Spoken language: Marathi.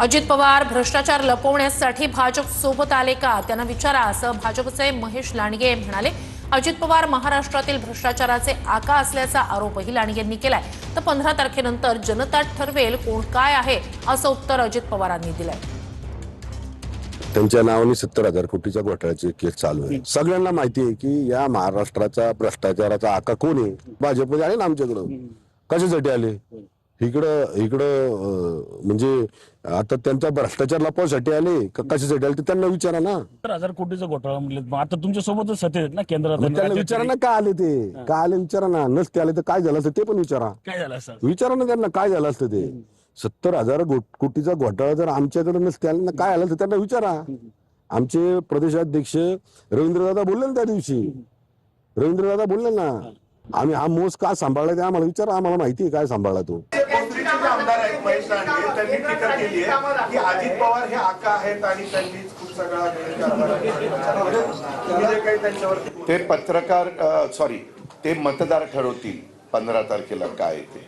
अजित पवार भ्रष्टाचार लपवण्यासाठी भाजप सोबत आले का त्यांना विचारा, असं भाजपचे महेश लांडगे म्हणाले। अजित पवार महाराष्ट्रातील भ्रष्टाचाराचे आका असल्याचा आरोपही लांडगेंनी केलाय। तर 15 तारखेनंतर जनता ठरवेल कोण काय आहे, असं उत्तर अजित पवारांनी दिलंय। त्यांच्या नावाने 70,000 कोटीचा घोटाळ्याची केस चालू आहे। सगळ्यांना माहिती आहे की या महाराष्ट्राचा भ्रष्टाचाराचा आका कोण आहे। भाजप आले ना आमच्याकडं, कशासाठी आले? इकडं म्हणजे आता त्यांचा भ्रष्टाचार लपवण्यासाठी आले का कशासाठी आले ते त्यांना विचारा ना। 70,000 कोटीचा घोटाळा म्हटलं, आता तुमच्या सोबतच सत्तेत आहेत ना केंद्रात आणि त्यांना राज्यात विचारा ना काय आले ते, काय आले विचारा ना। नसते आले तर काय झालं असतं ते पण विचारा। काय झालं असं? विचारा ना त्यांना काय झालं असतं ते। 70,000 कोटीचा घोटाळा जर आमच्याकडे नसते आले ना काय झालं असतं त्यांना विचारा। आमचे प्रदेशाध्यक्ष रवींद्रदादा बोलले ना त्या दिवशी, रवींद्रदादा बोलले ना आम्ही हा मोस का सांभाळला ते आम्हाला विचारा, आम्हाला माहिती आहे काय सांभाळला तो। आमदार आहेत महेश लांडगे, त्यांनी टीका केली आहे की अजित पवार हे आका आहेत आणि त्यांनीच खूप सगळा काही त्यांच्यावर ते पत्रकार ते मतदार ठरवतील 15 तारखेला काय ते।